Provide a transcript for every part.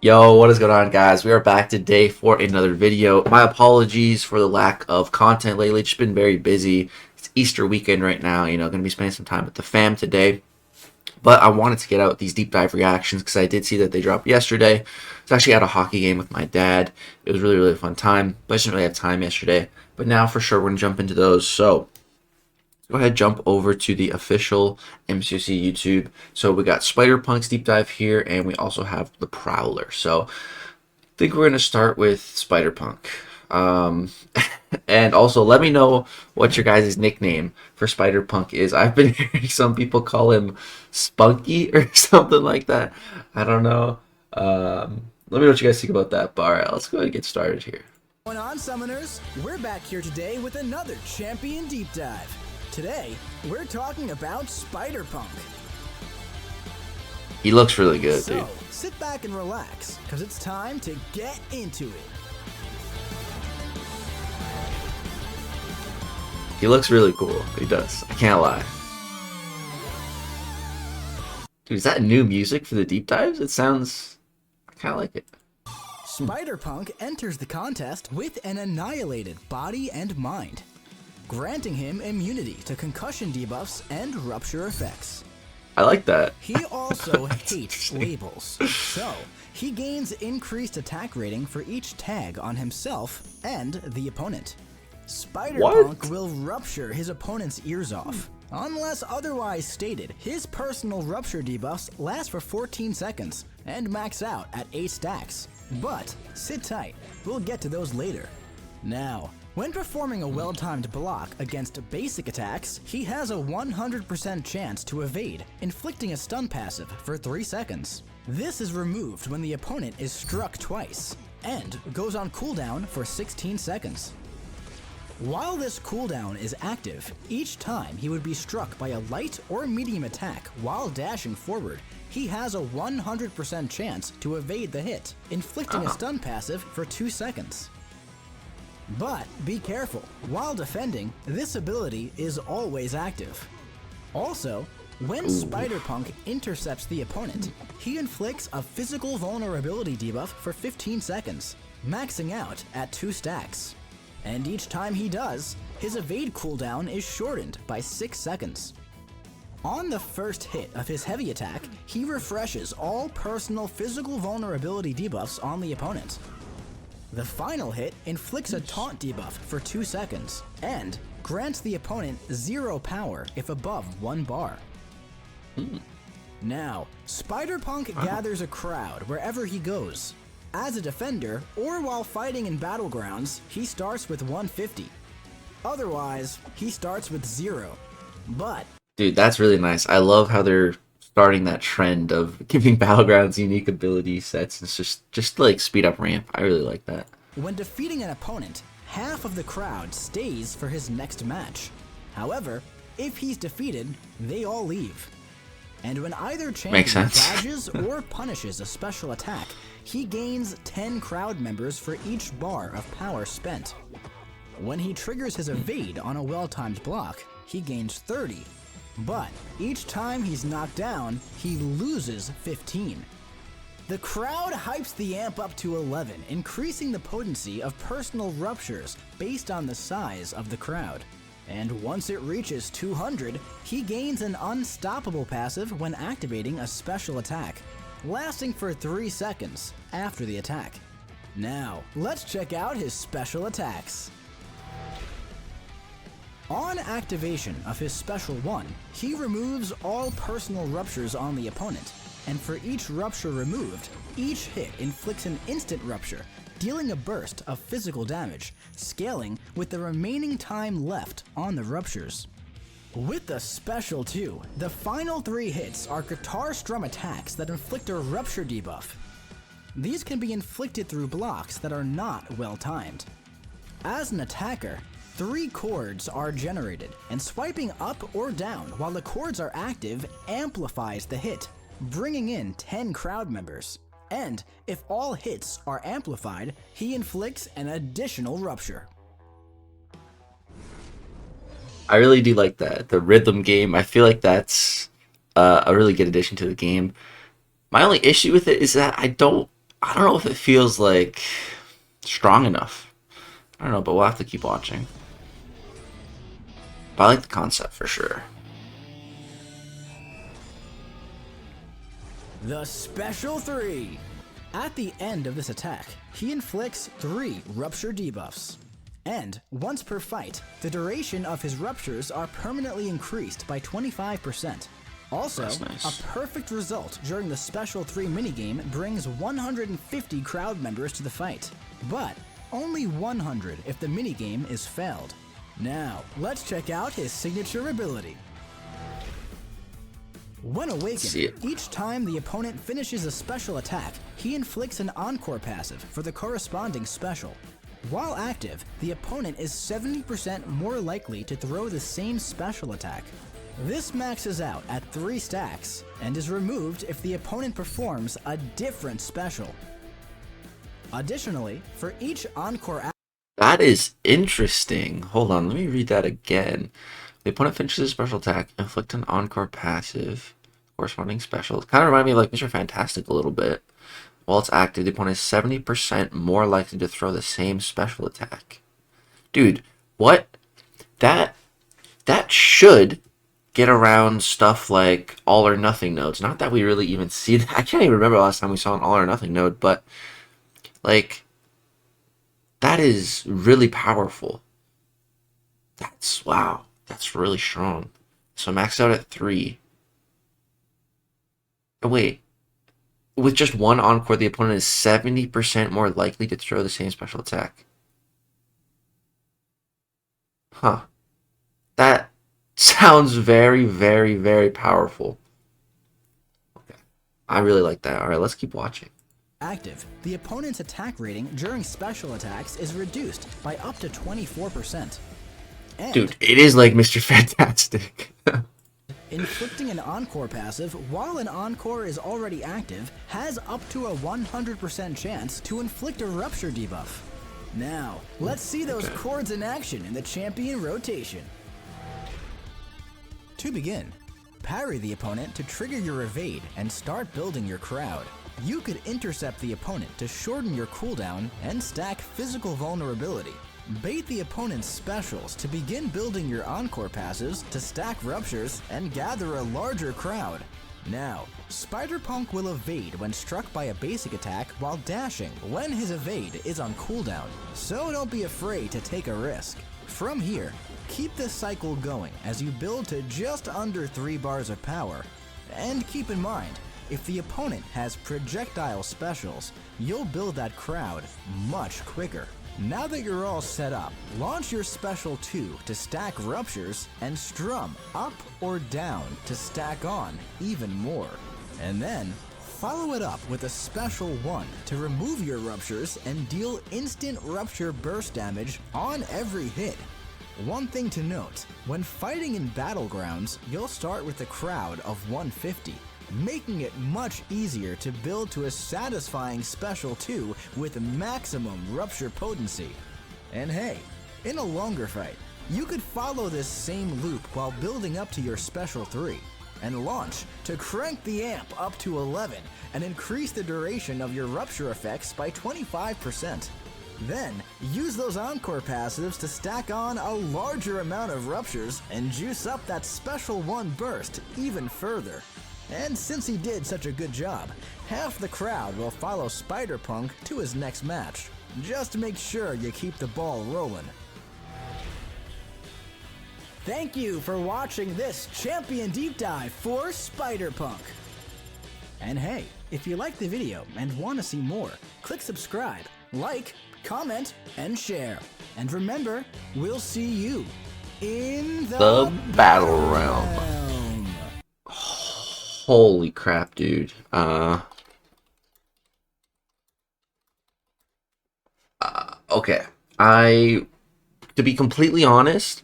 Yo, what is going on, guys? We are back today for another video. My apologies for the lack of content lately. Just been very busy. It's Easter weekend right now, gonna be spending some time with the fam today. But I wanted to get out these deep dive reactions because I did see that they dropped yesterday. I was actually at a hockey game with my dad. It was really a fun time, but I just didn't really have time yesterday. But now for sure we're gonna jump into those. So go ahead, jump over to the official MCOC YouTube. So we got Spider-Punk's deep dive here, and we also have the Prowler. So I think we're gonna start with Spider-Punk. And also let me know what your guys' nickname for Spider-Punk is. I've been hearing some people call him Spunky or something like that. I don't know. Let me know what you guys think about that. But all right, let's go ahead and get started here. Going on, Summoners? We're back here today with another champion deep dive. Today, we're talking about Spider-Punk. He looks really good, dude. So, sit back and relax, because it's time to get into it. He looks really cool. He does. I can't lie. Dude, is that new music for the deep dives? It sounds... I kind of like it. Spider-Punk enters the contest with an annihilated body and mind, granting him immunity to concussion debuffs and rupture effects. I like that. He also hates labels, so he gains increased attack rating for each tag on himself and the opponent. Spider-Punk will rupture his opponent's ears off. Unless otherwise stated, his personal rupture debuffs last for 14 seconds and max out at 8 stacks. But sit tight, we'll get to those later. Now, when performing a well-timed block against basic attacks, he has a 100% chance to evade, inflicting a stun passive for 3 seconds. This is removed when the opponent is struck twice, and goes on cooldown for 16 seconds. While this cooldown is active, each time he would be struck by a light or medium attack while dashing forward, he has a 100% chance to evade the hit, inflicting a stun passive for 2 seconds. But be careful, while defending, this ability is always active. Also, when Spider-Punk intercepts the opponent, he inflicts a physical vulnerability debuff for 15 seconds, maxing out at 2 stacks. And each time he does, his evade cooldown is shortened by 6 seconds. On the first hit of his heavy attack, he refreshes all personal physical vulnerability debuffs on the opponent. The final hit inflicts a taunt debuff for 2 seconds, and grants the opponent 0 power if above 1 bar. Now, Spider-Punk gathers a crowd wherever he goes. As a defender, or while fighting in battlegrounds, he starts with 150. Otherwise, he starts with 0. But... Dude, that's really nice. I love how they're starting that trend of giving Battlegrounds unique ability sets. It's just like speed up ramp. I really like that. When defeating an opponent, half of the crowd stays for his next match. However, if he's defeated, they all leave. And when either champion dodges or punishes a special attack, he gains 10 crowd members for each bar of power spent. When he triggers his evade on a well-timed block, he gains 30. But each time he's knocked down, he loses 15. The crowd hypes the amp up to 11, increasing the potency of personal ruptures based on the size of the crowd. And once it reaches 200, he gains an unstoppable passive when activating a special attack, lasting for 3 seconds after the attack. Now, let's check out his special attacks. On activation of his Special 1, he removes all personal ruptures on the opponent, and for each rupture removed, each hit inflicts an instant rupture, dealing a burst of physical damage, scaling with the remaining time left on the ruptures. With the Special 2, the final 3 hits are guitar strum attacks that inflict a rupture debuff. These can be inflicted through blocks that are not well timed. As an attacker, 3 chords are generated, and swiping up or down while the chords are active amplifies the hit, bringing in 10 crowd members. And if all hits are amplified, he inflicts an additional rupture. I really do like that. The rhythm game, I feel like that's a really good addition to the game. My only issue with it is that I don't know if it feels like strong enough. I don't know, but we'll have to keep watching. But I like the concept for sure. The Special 3. At the end of this attack, he inflicts 3 rupture debuffs. And once per fight, the duration of his ruptures are permanently increased by 25%. Also, nice. A perfect result during the Special 3 minigame brings 150 crowd members to the fight, but only 100 if the minigame is failed. Now, let's check out his signature ability. When awakened, each time the opponent finishes a special attack, he inflicts an encore passive for the corresponding special. While active, the opponent is 70% more likely to throw the same special attack. This maxes out at 3 stacks and is removed if the opponent performs a different special. Additionally, for each encore attack, that is interesting. Hold on, let me read that again. The opponent finishes a special attack, inflict an encore passive, corresponding special. It kind of reminded me of like Mr. Fantastic a little bit. While it's active, the opponent is 70% more likely to throw the same special attack. Dude, what? That should get around stuff like all or nothing nodes. Not that we really even see that. I can't even remember the last time we saw an all or nothing node, but like that is really powerful. Wow. That's really strong. So maxed out at 3. Oh, wait. With just 1 encore, the opponent is 70% more likely to throw the same special attack. Huh. That sounds very, very, very powerful. Okay. I really like that. Alright, let's keep watching. Active, the opponent's attack rating during special attacks is reduced by up to 24%. And dude, it is like Mr. Fantastic. inflicting an encore passive while an encore is already active has up to a 100% chance to inflict a rupture debuff. Now, let's see those chords in action in the champion rotation. To begin, parry the opponent to trigger your evade and start building your crowd. You could intercept the opponent to shorten your cooldown and stack physical vulnerability. Bait the opponent's specials to begin building your encore passes to stack ruptures and gather a larger crowd. Now, Spider-Punk will evade when struck by a basic attack while dashing when his evade is on cooldown, so don't be afraid to take a risk. From here, keep this cycle going as you build to just under 3 bars of power. And keep in mind, if the opponent has projectile specials, you'll build that crowd much quicker. Now that you're all set up, launch your special 2 to stack ruptures and strum up or down to stack on even more. And then, follow it up with a special 1 to remove your ruptures and deal instant rupture burst damage on every hit. One thing to note, when fighting in battlegrounds, you'll start with a crowd of 150. Making it much easier to build to a satisfying special 2 with maximum rupture potency. And hey, in a longer fight, you could follow this same loop while building up to your special 3, and launch to crank the amp up to 11 and increase the duration of your rupture effects by 25%. Then, use those encore passives to stack on a larger amount of ruptures and juice up that special 1 burst even further. And since he did such a good job, half the crowd will follow Spider-Punk to his next match. Just make sure you keep the ball rolling. Thank you for watching this champion deep dive for Spider-Punk. And hey, if you liked the video and want to see more, click subscribe, like, comment, and share. And remember, we'll see you in the battle realm. Holy crap, dude. Okay. To be completely honest,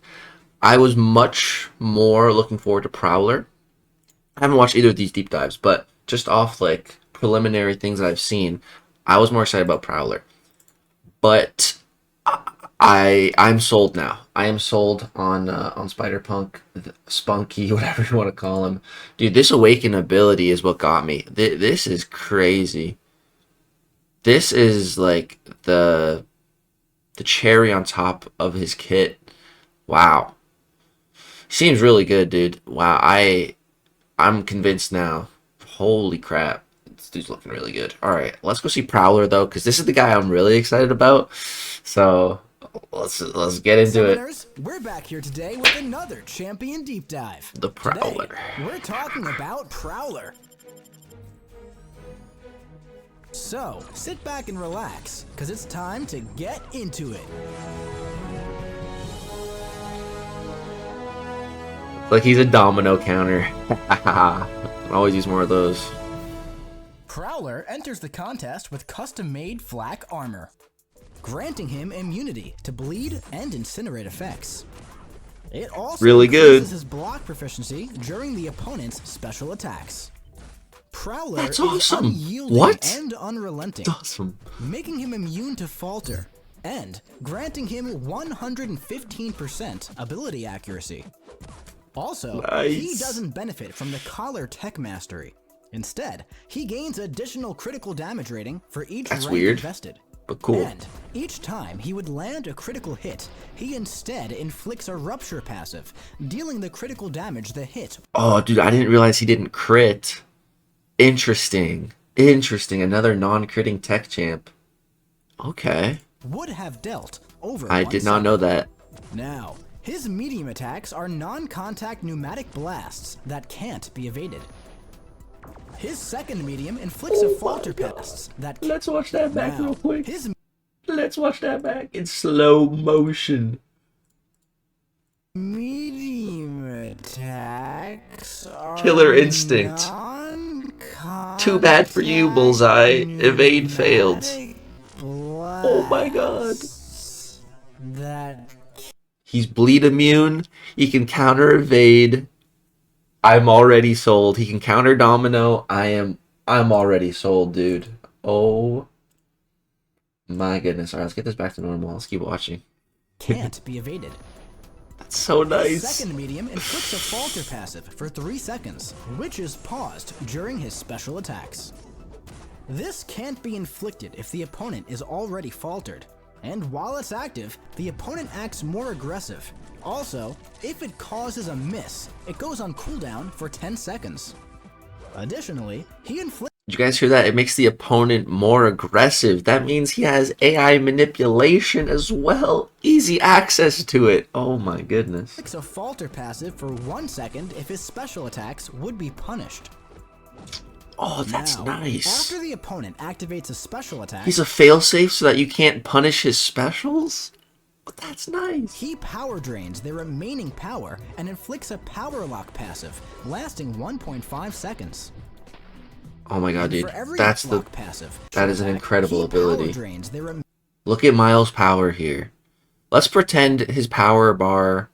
I was much more looking forward to Prowler. I haven't watched either of these deep dives, but just off like preliminary things that I've seen, I was more excited about Prowler. But I'm sold now. I am sold on Spider-Punk, Spunky, whatever you want to call him. Dude, this awaken ability is what got me. This is crazy. This is like the cherry on top of his kit. Wow. Seems really good, dude. Wow, I'm convinced now. Holy crap. This dude's looking really good. Alright, let's go see Prowler though, because this is the guy I'm really excited about. So let's get into it. We're back here today with another champion deep dive. The Prowler. Today, we're talking about Prowler. So, sit back and relax, because it's time to get into it. Like he's a domino counter. I always use more of those. Prowler enters the contest with custom-made flak armor, granting him immunity to bleed and incinerate effects. It also really increases good. his block proficiency during the opponent's special attacks. Prowler That's is awesome. unyielding What? and unrelenting, That's awesome. making him immune to falter and granting him 115% ability accuracy. Also, he doesn't benefit from the collar tech mastery. Instead, he gains additional critical damage rating for each rank invested. But cool. And each time he would land a critical hit, he instead inflicts a rupture passive, dealing the critical damage the hit. Oh, dude, I didn't realize he didn't crit. Interesting. Interesting. Another non-critting tech champ. Okay. Would have dealt over. I did not know that. Now, his medium attacks are non-contact pneumatic blasts that can't be evaded. His second medium inflicts a falter pass that. Let's watch that back now, real quick. His Let's watch that back in slow motion. medium attacks are Killer instinct. Too bad for you, Bullseye. Evade failed. Oh my god. That He's bleed immune. He can counter evade. I'm already sold. He can counter domino. I'm already sold, dude. Oh my goodness. Alright, let's get this back to normal. Let's keep watching. can't be evaded. That's so nice. His second medium inflicts a falter passive for 3 seconds, which is paused during his special attacks. This can't be inflicted if the opponent is already faltered, and while it's active, the opponent acts more aggressive. Also, if it causes a miss, it goes on cooldown for 10 seconds. Additionally, he inflicts. Did you guys hear that? It makes the opponent more aggressive. That means he has AI manipulation as well. Easy access to it. Oh my goodness. A falter passive for 1 second if his special attacks would be punished. Oh, that's Now, nice. After the opponent activates a special attack, He's a failsafe so that you can't punish his specials? But that's nice. he power drains their remaining power and inflicts a power lock passive, lasting 1.5 seconds. Oh my god, dude. For every That's the lock passive, that is an incredible he power ability. drains their Look at Miles' power here. Let's pretend his power bar.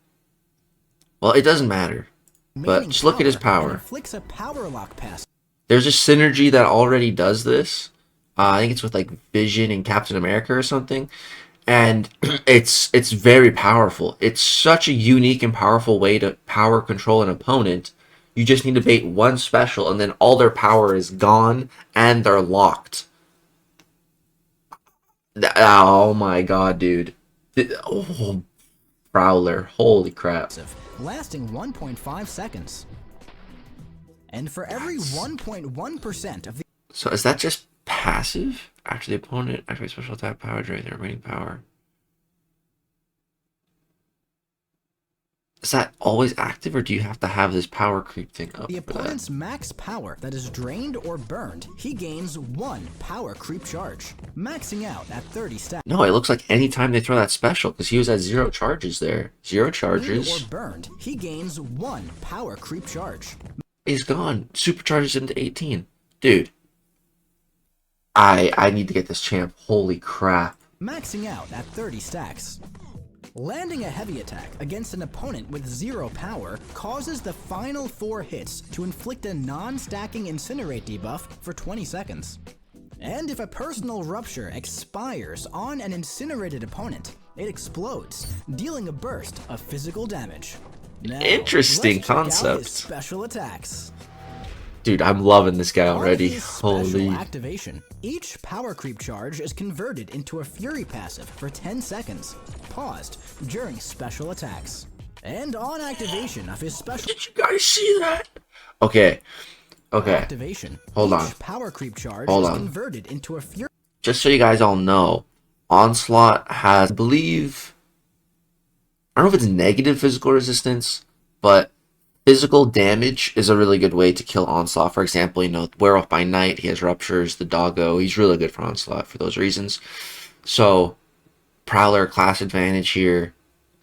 Well, it doesn't matter. But just look at his and power. inflicts a power lock passive. There's a synergy that already does this. I think it's with like Vision and Captain America or something. And it's very powerful. It's such a unique and powerful way to power control an opponent. You just need to bait one special and then all their power is gone and they're locked. Oh my god, dude. Oh, Prowler. Holy crap. Lasting 1.5 seconds. And for every 1.1% of the So is that just passive? After the opponent activates special attack power, drain their remaining power. Is that always active, or do you have to have this power creep thing up? the opponent's max power that is drained or burned, he gains 1 power creep charge, maxing out at 30 stacks. No, it looks like anytime they throw that special, because he was at 0 charges there. 0 Drained charges. or burned, he gains 1 power creep charge. He's gone. Supercharges him to 18. Dude. I need to get this champ. Holy crap. Maxing out at 30 stacks. Landing a heavy attack against an opponent with 0 power causes the final 4 hits to inflict a non-stacking incinerate debuff for 20 seconds. And if a personal rupture expires on an incinerated opponent, it explodes, dealing a burst of physical damage. Now, Interesting let's check out his concept. special attacks. Dude, I'm loving this guy On already. his special Holy. activation, each power creep charge is converted into a fury passive for 10 seconds, paused during special attacks. And on activation of his special Did you guys see that? Okay. Okay. activation, Hold each on. power creep charge Hold is on. converted into a fury. Just so you guys all know, Onslaught has, I believe, I don't know if it's negative physical resistance, but physical damage is a really good way to kill Onslaught. For example, you know, Werewolf by Night, he has Ruptures, the Doggo, he's really good for Onslaught for those reasons. So, Prowler class advantage here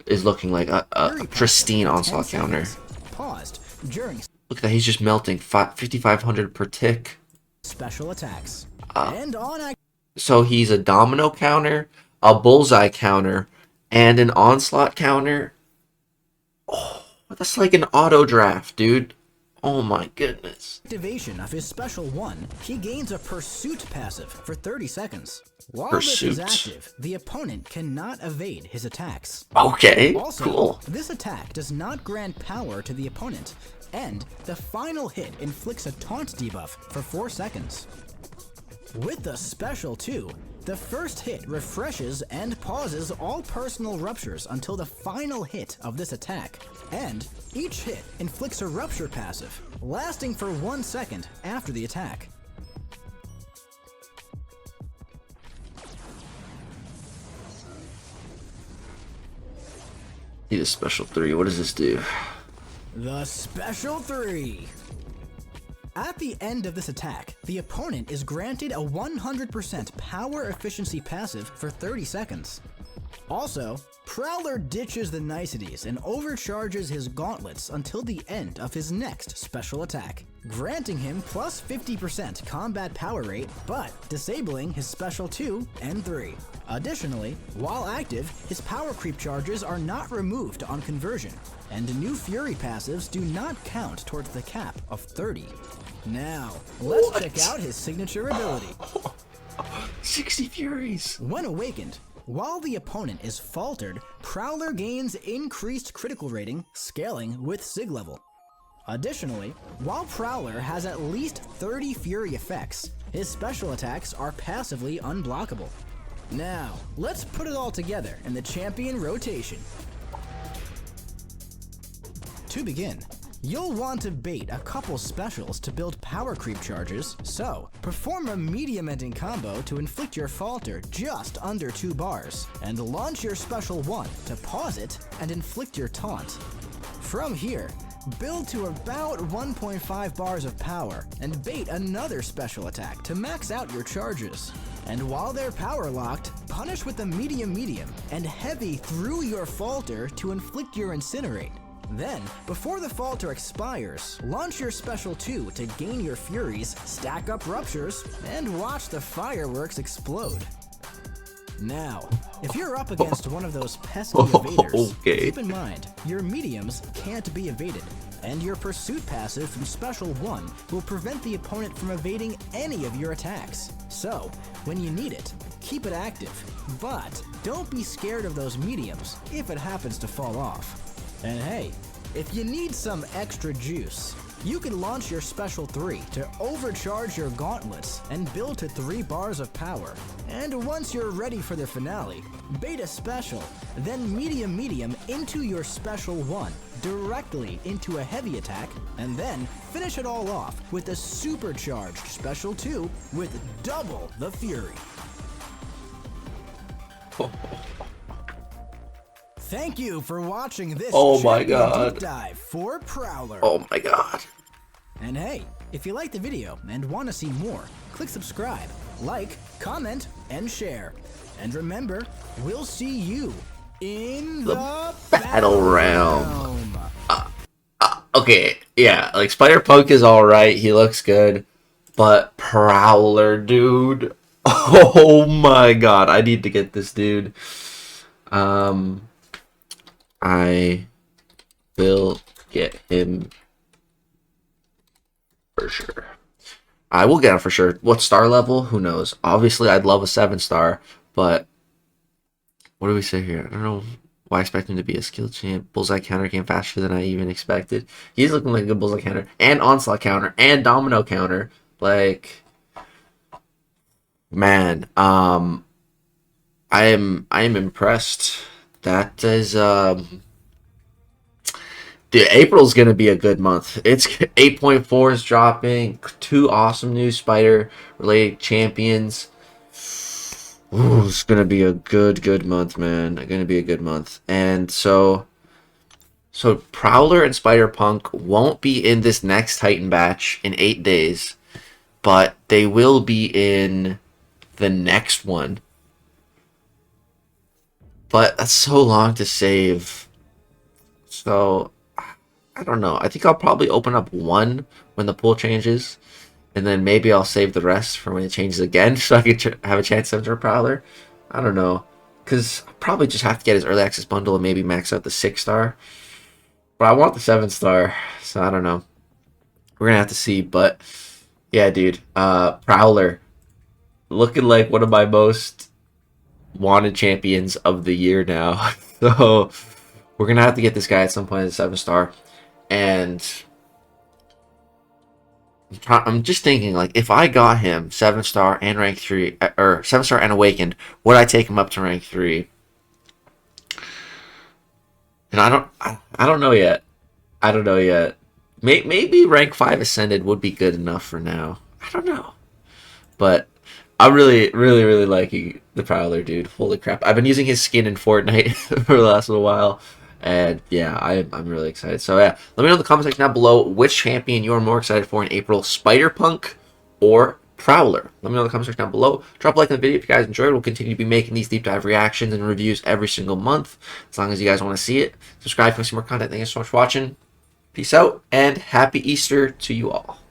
is looking like a pristine Onslaught counter. Paused during Look at that, he's just melting 5,500 per tick. special attacks. And on So he's a domino counter, a bullseye counter, and an onslaught counter. Oh, that's like an auto draft, dude. Oh my goodness. activation of his special one, he gains a pursuit passive for 30 seconds. While Pursuit. this is active, the opponent cannot evade his attacks. Okay, Also, cool. this attack does not grant power to the opponent, and the final hit inflicts a taunt debuff for 4 seconds. With the special 2, the first hit refreshes and pauses all personal ruptures until the final hit of this attack, and each hit inflicts a rupture passive, lasting for 1 second after the attack. Need a special 3. What does this do? The special 3. At the end of this attack, the opponent is granted a 100% power efficiency passive for 30 seconds. Also, Prowler ditches the niceties and overcharges his gauntlets until the end of his next special attack, granting him plus 50% combat power rate, but disabling his special 2 and 3. Additionally, while active, his power creep charges are not removed on conversion, and new fury passives do not count towards the cap of 30. Now, let's check out his signature ability. 60 Furies. When awakened, while the opponent is faltered, Prowler gains increased critical rating, scaling with Sig level. Additionally, while Prowler has at least 30 fury effects, his special attacks are passively unblockable. Now, let's put it all together in the champion rotation. To begin, you'll want to bait a couple specials to build power creep charges, so perform a medium ending combo to inflict your falter just under 2 bars, and launch your special 1 to pause it and inflict your taunt. From here, build to about 1.5 bars of power and bait another special attack to max out your charges. And while they're power locked, punish with a medium and heavy through your falter to inflict your incinerate. Then, before the falter expires, launch your special 2 to gain your furies, stack up ruptures, and watch the fireworks explode. Now, if you're up against one of those pesky evaders, keep in mind, your mediums can't be evaded, and your pursuit passive from special 1 will prevent the opponent from evading any of your attacks. So, when you need it, keep it active, but don't be scared of those mediums if it happens to fall off. And hey, if you need some extra juice, you can launch your special 3 to overcharge your gauntlets and build to 3 bars of power. And once you're ready for the finale, bait a special, then medium into your special 1, directly into a heavy attack, and then finish it all off with a supercharged special 2 with double the fury. Thank you for watching this deep dive for Prowler. Oh my god. And hey, if you liked the video and want to see more, click subscribe, like, comment, and share. And remember, we'll see you in the battle realm. Okay, yeah, like Spider-Punk is alright, he looks good, but Prowler, dude, oh my god, I need to get this dude. I will get him for sure. I will get him for sure. What star level? Who knows? Obviously, I'd love a 7-star, but what do we say here? I don't know. Well, I expect him to be a skill champ. Bullseye counter came faster than I even expected. He's looking like a good bullseye counter and onslaught counter and domino counter. Like, man, I am impressed. That is dude, April's gonna be a good month. It's 8.4 is dropping. 2 awesome new spider related champions. Ooh, it's gonna be a good month, man. Gonna be a good month. And so Prowler and Spider Punk won't be in this next Titan batch in 8 days, but they will be in the next one. But that's so long to save. So I don't know. I think I'll probably open up one when the pool changes, and then maybe I'll save the rest for when it changes again, so I can have a chance to enter Prowler. I don't know, because I'll probably just have to get his early access bundle and maybe max out the 6-star. But I want the 7-star, so I don't know. We're gonna have to see. But yeah, dude, Prowler looking like one of my most wanted champions of the year now. So we're gonna have to get this guy at some point as a 7-star. And I'm just thinking, like, if I got him 7-star and rank 3, or 7-star and awakened, would I take him up to rank 3? And I don't know yet. I don't know yet. Maybe rank 5 ascended would be good enough for now. I don't know. But I'm really liking the Prowler, dude. Holy crap. I've been using his skin in Fortnite for the last little while. And yeah, I'm really excited. So yeah, let me know in the comment section down below which champion you're more excited for in April, Spider-Punk or Prowler. Let me know in the comment section down below. Drop a like on the video if you guys enjoyed. We'll continue to be making these deep dive reactions and reviews every single month, as long as you guys want to see it. Subscribe for some more content. Thank you so much for watching. Peace out, and happy Easter to you all.